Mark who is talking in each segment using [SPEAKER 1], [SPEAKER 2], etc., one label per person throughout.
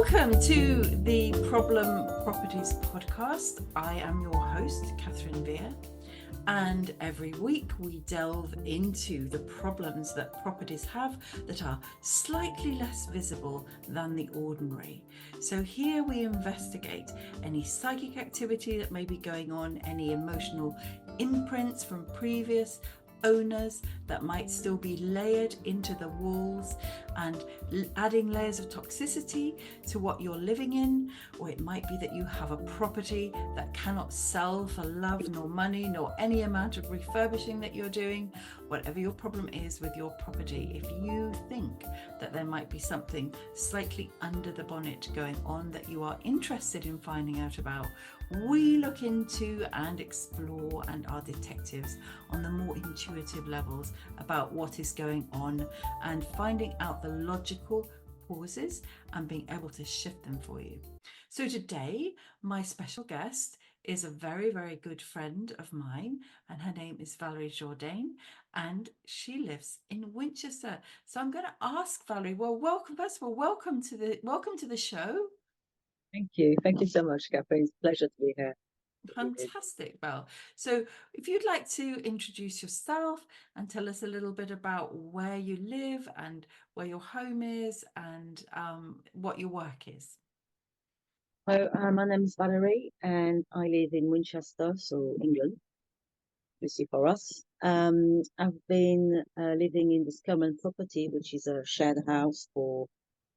[SPEAKER 1] Welcome to the Problem Properties podcast. I am your host, Kathryn Veer, and every week we delve into the problems that properties have that are slightly less visible than the ordinary. So here we investigate any psychic activity that may be going on, any emotional imprints from previous owners that might still be layered into the walls and adding layers of toxicity to what you're living in. Or it might be that you have a property that cannot sell for love nor money nor any amount of refurbishing that you're doing. Whatever your problem is with your property, if you think that there might be something slightly under the bonnet going on that you are interested in finding out about, we look into and explore and are detectives on the more intuitive levels about what is going on and finding out the logical causes and being able to shift them for you. So today, my special guest is a very, very good friend of mine, and her name is Valerie Jourdain, and she lives in Winchester. So I'm going to ask Valerie, well, welcome, first of all, welcome to the show.
[SPEAKER 2] Thank you. Thank you so much, Kathryn. It's a pleasure to be here.
[SPEAKER 1] Fantastic, Val. So if you'd like to introduce yourself and tell us a little bit about where you live and where your home is and what your work is.
[SPEAKER 2] So, my name is Valerie, and I live in Winchester, so England, obviously for us. I've been living in this current property, which is a shared house, for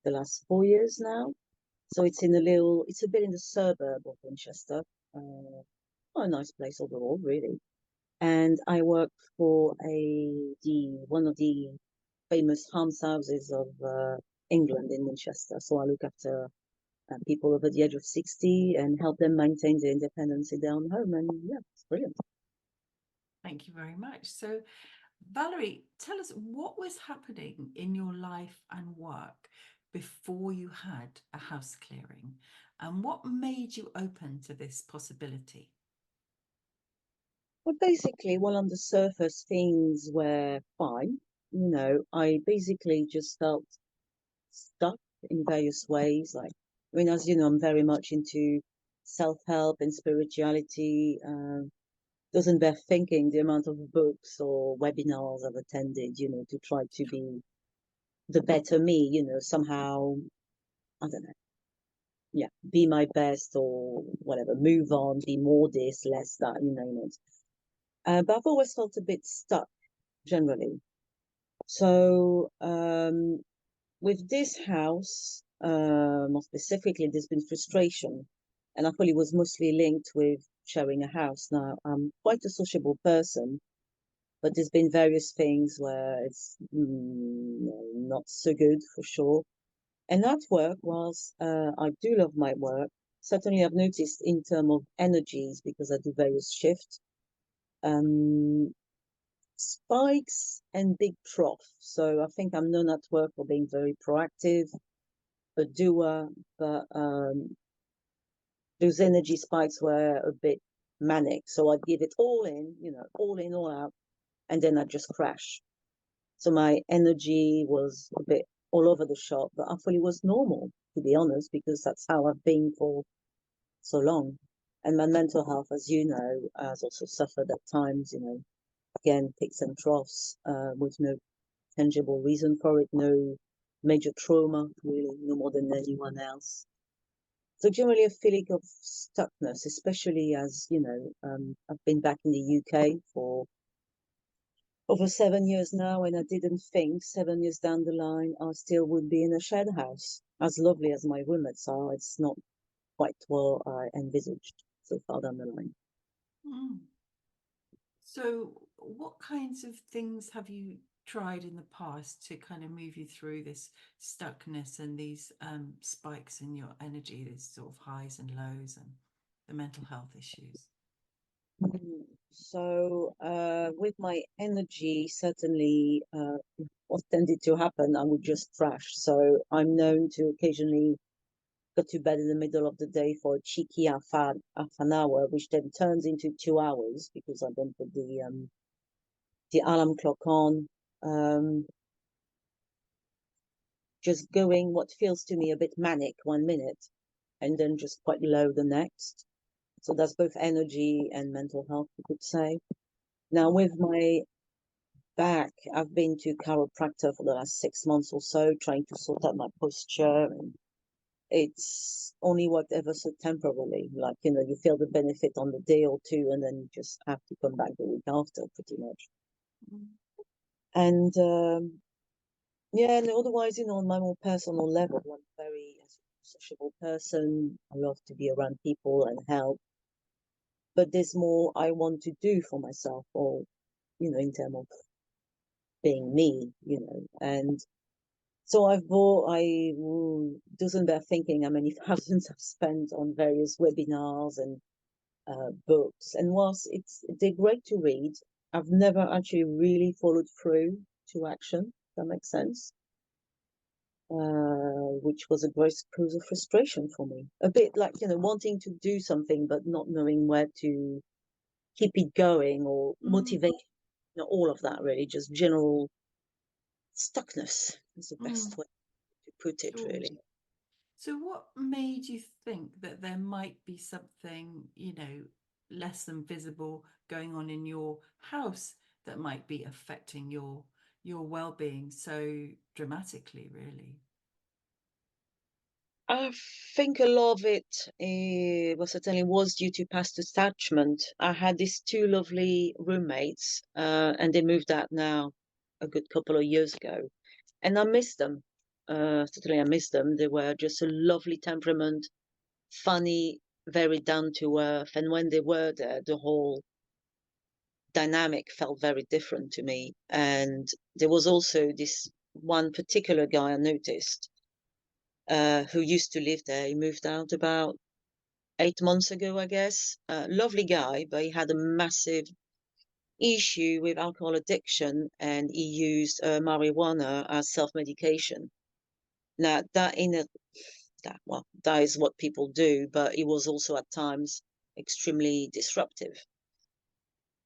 [SPEAKER 2] the last 4 years now. So it's a bit in the suburb of Winchester. A nice place overall, really. And I work for one of the famous almshouses of England in Winchester. So I look after people over the age of 60 and help them maintain their independence in their own home. And yeah, it's brilliant.
[SPEAKER 1] Thank you very much. So Valerie, tell us what was happening in your life and work before you had a house clearing, and what made you open to this possibility?
[SPEAKER 2] But basically, well, on the surface, things were fine. I basically just felt stuck in various ways. As you know, I'm very much into self-help and spirituality. Doesn't bear thinking the amount of books or webinars I've attended, to try to be the better me, somehow, I don't know, yeah, be my best or whatever, move on, be more this, less that, you know. But I've always felt a bit stuck generally. So with this house, more specifically, there's been frustration, and I thought it was mostly linked with sharing a house. Now, I'm quite a sociable person, but there's been various things where it's not so good for sure. And that work, whilst I do love my work, certainly I've noticed in terms of energies, because I do various shifts, um, spikes and big trough. So I think I'm known at work for being very proactive, a doer, but those energy spikes were a bit manic. So I'd give it all in, all in, all out, and then I'd just crash. So my energy was a bit all over the shop, but I thought it was normal, to be honest, because that's how I've been for so long. And my mental health, as you know, has also suffered at times, again, peaks and troughs, with no tangible reason for it, no major trauma, really, no more than anyone else. So generally a feeling of stuckness, especially as, I've been back in the UK for over 7 years now, and I didn't think 7 years down the line I still would be in a shared house. As lovely as my roommates are, it's not quite what I envisaged so far down the line.
[SPEAKER 1] Mm. So, what kinds of things have you tried in the past to kind of move you through this stuckness and these spikes in your energy, these sort of highs and lows and the mental health issues?
[SPEAKER 2] So, with my energy, certainly, what tended to happen, I would just crash. So, I'm known to occasionally go to bed in the middle of the day for a cheeky half an hour, which then turns into 2 hours because I don't put the alarm clock on. Um, just going what feels to me a bit manic 1 minute and then just quite low the next. So that's both energy and mental health, you could say. Now,
[SPEAKER 1] Mm.
[SPEAKER 2] with my back, I've been to chiropractor for the last 6 months or so, trying to sort out my posture. And it's only worked ever so temporarily. Like, you feel the benefit on the day or two, and then you just have to come back the week after, pretty much.
[SPEAKER 1] Mm.
[SPEAKER 2] And yeah, and otherwise, on my more personal level, I'm a very sociable person. I love to be around people and help. But there's more I want to do for myself, or, in terms of being me, And so doesn't bear thinking how many thousands I've spent on various webinars and books. And whilst they're great to read, I've never actually really followed through to action, if that makes sense. Which was a great cause of frustration for me. A bit like, wanting to do something, but not knowing where to keep it going or
[SPEAKER 1] Mm.
[SPEAKER 2] motivate, all of that really, just general stuckness is the
[SPEAKER 1] Mm.
[SPEAKER 2] best way to put it,
[SPEAKER 1] Sure.
[SPEAKER 2] really.
[SPEAKER 1] So, what made you think that there might be something, less than visible going on in your house that might be affecting your well-being so dramatically, really?
[SPEAKER 2] I think a lot of it certainly was due to past attachment. I had these two lovely roommates, and they moved out now a good couple of years ago, and I missed them. Certainly, I missed them. They were just a lovely temperament, funny, very down to earth, and when they were there, the whole dynamic felt very different to me. And there was also this one particular guy I noticed who used to live there. He moved out about 8 months ago, I guess. Lovely guy, but he had a massive issue with alcohol addiction, and he used marijuana as self-medication. Now, that is what people do, but it was also at times extremely disruptive.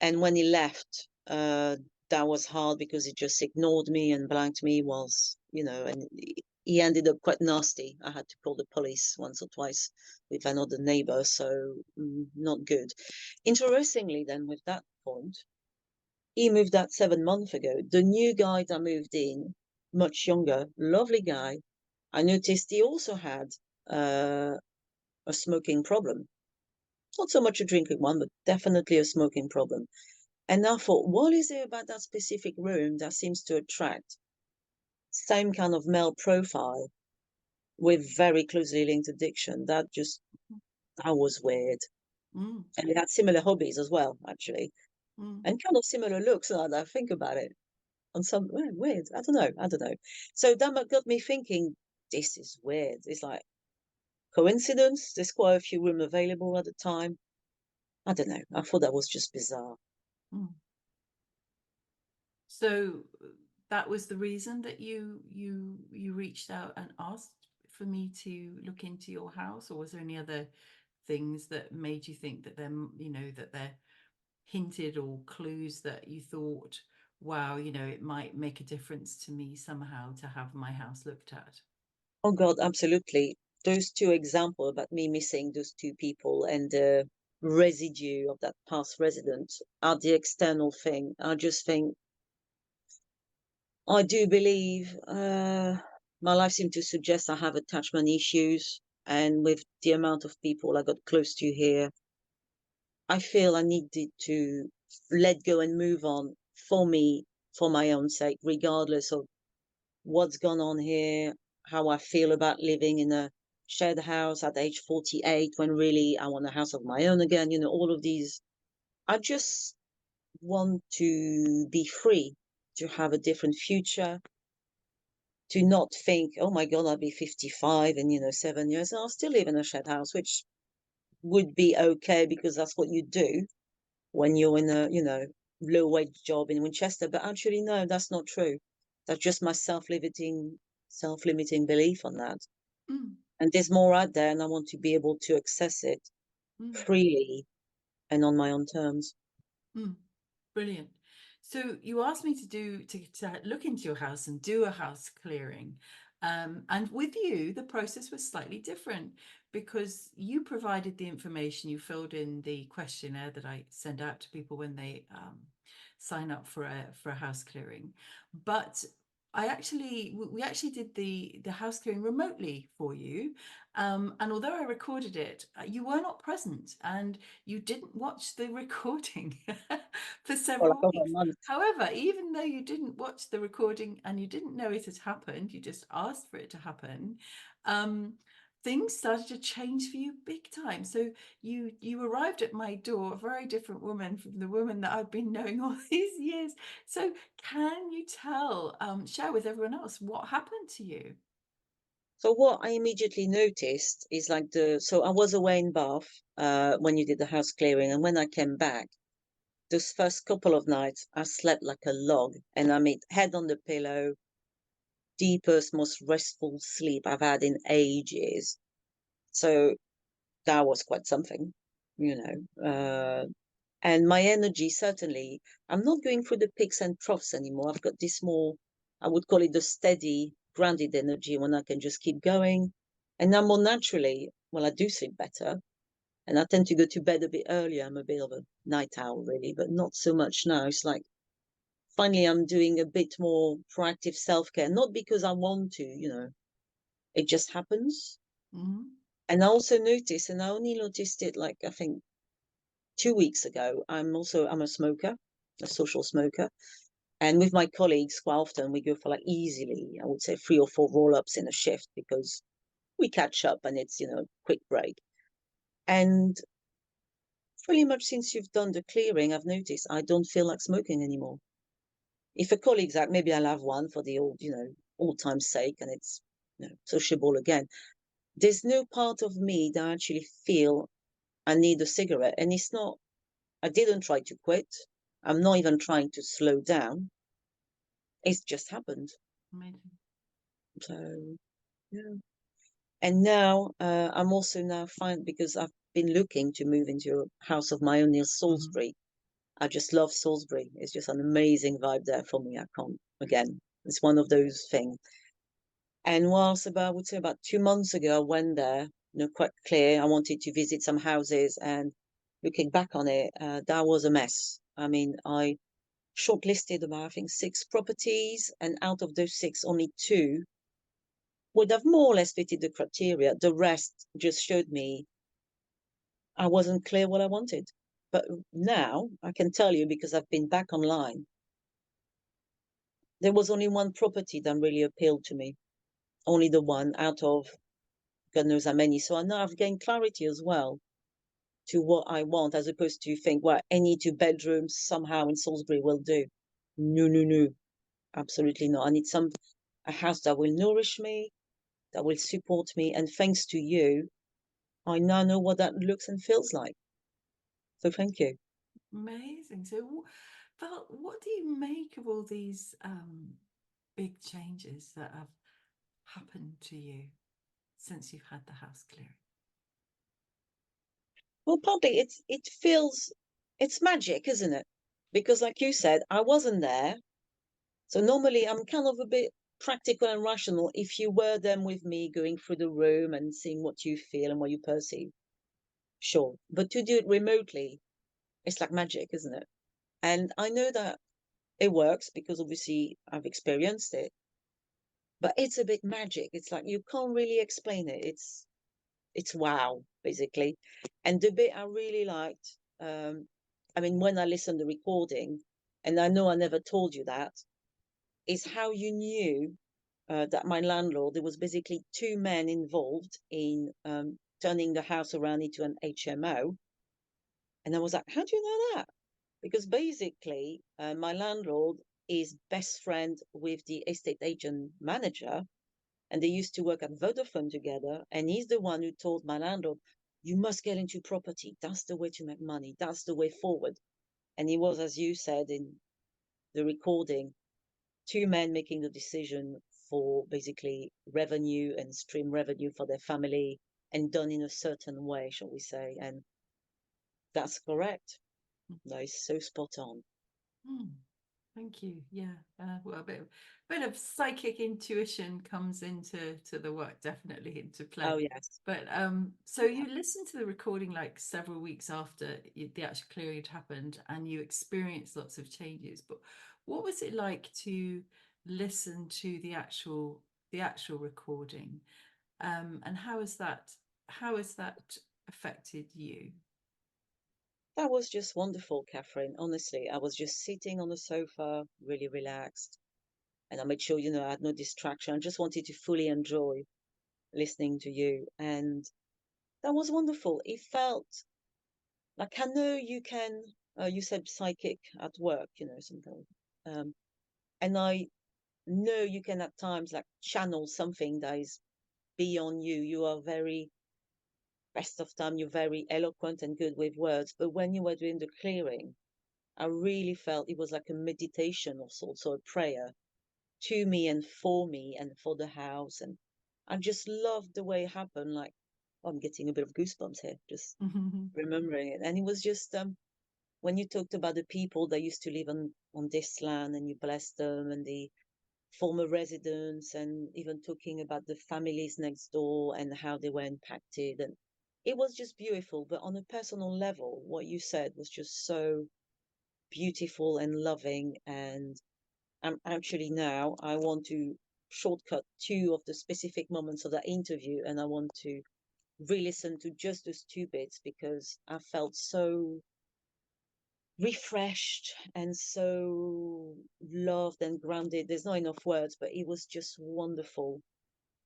[SPEAKER 2] And when he left, that was hard because he just ignored me and blanked me and he ended up quite nasty. I had to call the police once or twice with another neighbor, so not good. Interestingly, then, with that point, he moved out 7 months ago. The new guy that moved in, much younger, lovely guy, I noticed he also had uh, a smoking problem. Not so much a drinking one, but definitely a smoking problem. And I thought, what is it about that specific room that seems to attract same kind of male profile with very closely linked addiction? That was weird.
[SPEAKER 1] Mm.
[SPEAKER 2] And they had similar hobbies as well, actually,
[SPEAKER 1] Mm.
[SPEAKER 2] and kind of similar looks now that I think about it. On some weird, I don't know. So that got me thinking, this is weird. It's like coincidence. There's quite a few rooms available at the time. I don't know. I thought that was just bizarre.
[SPEAKER 1] Mm. So that was the reason that you reached out and asked for me to look into your house, or was there any other things that made you think that they're hinted or clues that you thought, wow, it might make a difference to me somehow to have my house looked at?
[SPEAKER 2] Oh God, absolutely. Those two examples about me missing those two people and the residue of that past resident are the external thing. I just think, I do believe my life seemed to suggest I have attachment issues. And with the amount of people I got close to here, I feel I needed to let go and move on for me, for my own sake, regardless of what's gone on here, how I feel about living in a shared house at age 48 when really I want a house of my own again, all of these. I just want to be free, to have a different future, to not think, oh my God, I'll be 55 in, 7 years, and I'll still live in a shared house, which would be okay because that's what you do when you're in a, low wage job in Winchester. But actually, no, that's not true. That's just my self-limiting belief on that.
[SPEAKER 1] Mm.
[SPEAKER 2] And there's more out there, and I want to be able to access it
[SPEAKER 1] Mm.
[SPEAKER 2] freely and on my own terms.
[SPEAKER 1] Mm. Brilliant. So you asked me to look into your house and do a house clearing. And with you, the process was slightly different because you provided the information, you filled in the questionnaire that I send out to people when they sign up for a house clearing. But we actually did the house clearing remotely for you. And although I recorded it, you were not present and you didn't watch the recording for
[SPEAKER 2] For like
[SPEAKER 1] several
[SPEAKER 2] over a
[SPEAKER 1] weeks.
[SPEAKER 2] month.
[SPEAKER 1] However, even though you didn't watch the recording and you didn't know it had happened, you just asked for it to happen, um, things started to change for you big time. So you arrived at my door a very different woman from the woman that I've been knowing all these years. So can you share with everyone else what happened to you?
[SPEAKER 2] So what I immediately noticed is like so I was away in Bath when you did the house clearing, and when I came back, those first couple of nights, I slept like a log, and I mean, head on the pillow, deepest, most restful sleep I've had in ages. So that was quite something, you know. And my energy, certainly, I'm not going through the peaks and troughs anymore. I've got this more, I would call it the steady, grounded energy when I can just keep going. And now more naturally, well, I do sleep better. And I tend to go to bed a bit earlier. I'm a bit of a night owl, really, but not so much now. It's like finally I'm doing a bit more proactive self-care, not because I want to, you know, it just happens.
[SPEAKER 1] Mhm.
[SPEAKER 2] And I also noticed, and I only noticed it like I think 2 weeks ago, I'm a smoker, a social smoker. And with my colleagues, quite often we go for like easily, I would say 3 or 4 roll-ups in a shift because we catch up and it's, you know, quick break. And pretty much since you've done the clearing, I've noticed I don't feel like smoking anymore. If a colleague's out, maybe I'll have one for the old, you know, old time's sake, and it's, you know, sociable again. There's no part of me that I actually feel I need a cigarette. And it's not, I didn't try to quit. I'm not even trying to slow down. It's just happened.
[SPEAKER 1] Amazing.
[SPEAKER 2] So, yeah. And now I'm also now fine because I've been looking to move into a house of my own near
[SPEAKER 1] Mhm.
[SPEAKER 2] Salisbury. I just love Salisbury. It's just an amazing vibe there for me. I can't, again, it's one of those things. And whilst about, I would say about 2 months ago, I went there, you know, quite clear. I wanted to visit some houses, and looking back on it, that was a mess. I mean, I shortlisted about, I think, 6 properties, and out of those 6, only 2 would have more or less fitted the criteria. The rest just showed me I wasn't clear what I wanted. But now I can tell you, because I've been back online, there was only one property that really appealed to me. Only the one out of God knows how many. So I now I've gained clarity as well to what I want, as opposed to think, well, any 2 bedrooms somehow in Salisbury will do. No, no, no, absolutely not. I need a house that will nourish me, that will support me. And thanks to you, I now know what that looks and feels like. So thank you.
[SPEAKER 1] Amazing. So, Val, what do you make of all these big changes that have happened to you since you've had the house clearing?
[SPEAKER 2] Well, probably it feels it's magic, isn't it? Because like you said, I wasn't there. So normally I'm kind of a bit practical and rational. If you were then with me going through the room and seeing what you feel and what you perceive, sure. But to do it remotely, it's like magic, isn't it? And I know that it works because obviously I've experienced it, but it's a bit magic. It's like you can't really explain it. It's wow, basically. And the bit I really liked, I mean, when I listened to the recording, and I know I never told you that, is how you knew that my landlord, there was basically 2 men involved in turning the house around into an HMO. And I was like, how do you know that? Because basically, my landlord is best friend with the estate agent manager, and they used to work at Vodafone together. And he's the one who told my landlord, you must get into property. That's the way to make money. That's the way forward. And he was, as you said in the recording, 2 men making the decision for basically revenue and stream revenue for their family, and done in a certain way, shall we say. And that's correct. That is so spot on.
[SPEAKER 1] Hmm. Thank you. Yeah. Well, bit of psychic intuition comes into the work, definitely into
[SPEAKER 2] Oh
[SPEAKER 1] play.
[SPEAKER 2] yes.
[SPEAKER 1] But so you listened to the recording like several weeks after the actual clearing had happened, and you experienced lots of changes. But what was it like to listen to the actual recording? And how has that affected you?
[SPEAKER 2] That was just wonderful, Kathryn. Honestly, I was just sitting on the sofa, really relaxed, and I made sure, I had no distraction. I just wanted to fully enjoy listening to you, and that was wonderful. It felt like, I know you can. You said psychic at work, something. And I know you can at times like channel something that is beyond you. You are very best of time. You're very eloquent and good with words, but when you were doing the clearing, I really felt it was like a meditation of sorts, or a prayer to me and for the house. And I just loved the way it happened. Like, I'm getting a bit of goosebumps here, just remembering it. And it was just when you talked about the people that used to live on this land, and you blessed them, and the former residents, and even talking about the families next door and how they were impacted. And it was just beautiful. But on a personal level, what you said was just so beautiful and loving. And I'm actually now, I want to shortcut two of the specific moments of that interview, and I want to re-listen to just those two bits, because I felt so refreshed and so loved and grounded. There's not enough words, but it was just wonderful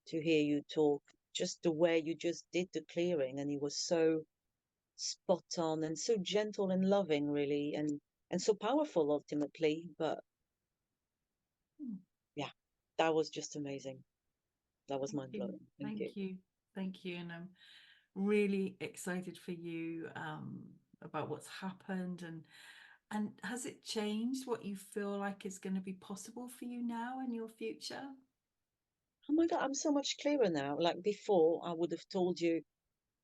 [SPEAKER 2] to hear you talk. Just the way you just did the clearing, and it was so spot on and so gentle and loving, really, and so powerful ultimately. But yeah, that was just amazing. That was
[SPEAKER 1] Thank
[SPEAKER 2] mind
[SPEAKER 1] you.
[SPEAKER 2] blowing. Thank you.
[SPEAKER 1] Thank you. Thank you. And I'm really excited for you about what's happened, and has it changed what you feel like is going to be possible for you now in your future?
[SPEAKER 2] Oh my God, I'm so much clearer now. Like before, I would have told you,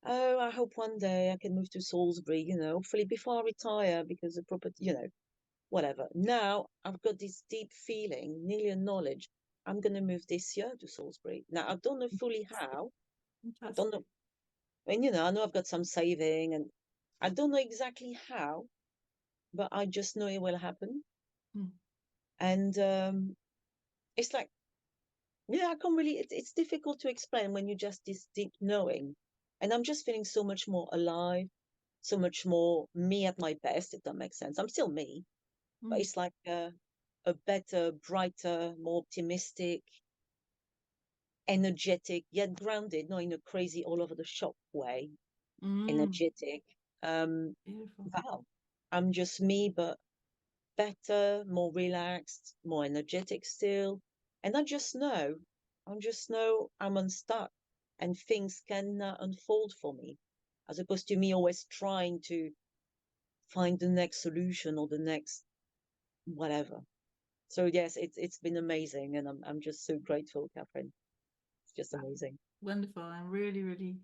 [SPEAKER 2] oh, I hope one day I can move to Salisbury, hopefully before I retire, because the property, whatever. Now I've got this deep feeling, nearly a knowledge. I'm going to move this year to Salisbury. Now I don't know fully how. I don't know.
[SPEAKER 1] Fantastic.
[SPEAKER 2] I mean, I know I've got some saving, and I don't know exactly how, but I just know it will happen.
[SPEAKER 1] Mm,
[SPEAKER 2] And it's like, yeah, I can't really, it's difficult to explain when you just this deep knowing. And I'm just feeling so much more alive, so much more me at my best, if that makes sense. I'm still me, but
[SPEAKER 1] mm,
[SPEAKER 2] it's like a better, brighter, more optimistic, energetic, yet grounded, not in a crazy all over the shop way,
[SPEAKER 1] mm.
[SPEAKER 2] energetic.
[SPEAKER 1] Beautiful.
[SPEAKER 2] Val. I'm just me, but better, more relaxed, more energetic still. And I just know I'm unstuck, and things can unfold for me, as opposed to me always trying to find the next solution or the next whatever. So yes, it's been amazing, and I'm just so grateful, Kathryn. It's just amazing.
[SPEAKER 1] Wonderful. I'm really, really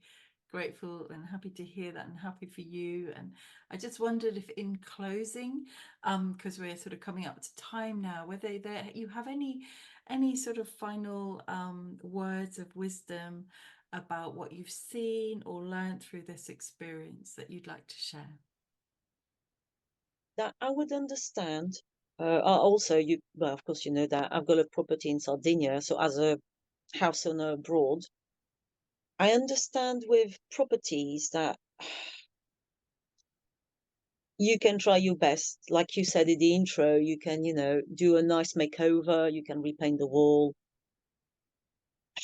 [SPEAKER 1] grateful and happy to hear that, and happy for you. And I just wondered if in closing, because we're sort of coming up to time now, whether there you have any sort of final words of wisdom about what you've seen or learned through this experience that you'd like to share.
[SPEAKER 2] That I would understand. Also, well, of course, you know that I've got a property in Sardinia, so as a house owner abroad, I understand with properties that you can try your best. Like you said in the intro, you can, do a nice makeover, you can repaint the wall,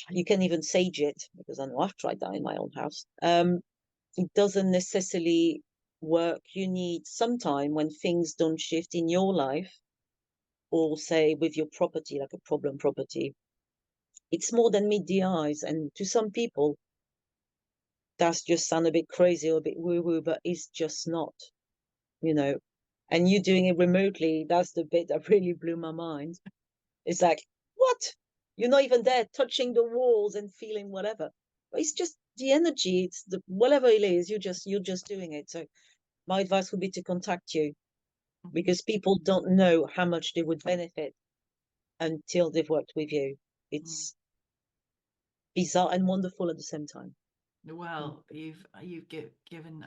[SPEAKER 2] you can even sage it, because I know I've tried that in my own house. It doesn't necessarily work. You need some time when things don't shift in your life, or say with your property, like a problem property. It's more than meet the eyes. And to some people, that's just sound a bit crazy or a bit woo woo, but it's just not, you know. And you doing it remotely, that's the bit that really blew my mind. It's like, what? You're not even there touching the walls and feeling whatever. But it's just the energy, it's the whatever it is, you're just doing it. So my advice would be to contact you. because people don't know how much they would benefit until they've worked with you. It's bizarre and wonderful at the same time.
[SPEAKER 1] Well, you've given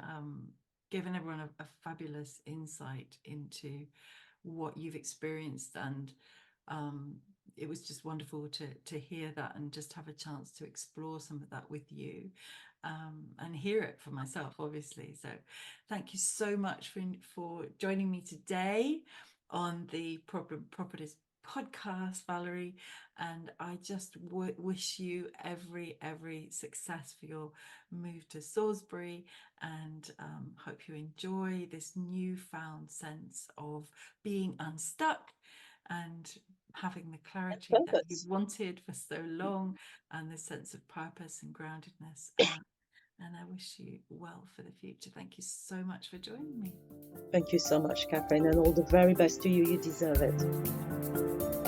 [SPEAKER 1] everyone a fabulous insight into what you've experienced, and it was just wonderful to hear that and just have a chance to explore some of that with you, and hear it for myself, obviously. So, thank you so much for joining me today on the Problem Properties podcast, Valerie, and I just wish you every success for your move to Salisbury, and hope you enjoy this newfound sense of being unstuck and having the clarity that you've
[SPEAKER 2] Purpose.
[SPEAKER 1] wanted for so long, and the sense of purpose and groundedness. And I wish you well for the future. Thank you so much for joining me.
[SPEAKER 2] Thank you so much, Kathryn, and all the very best to you. You deserve it.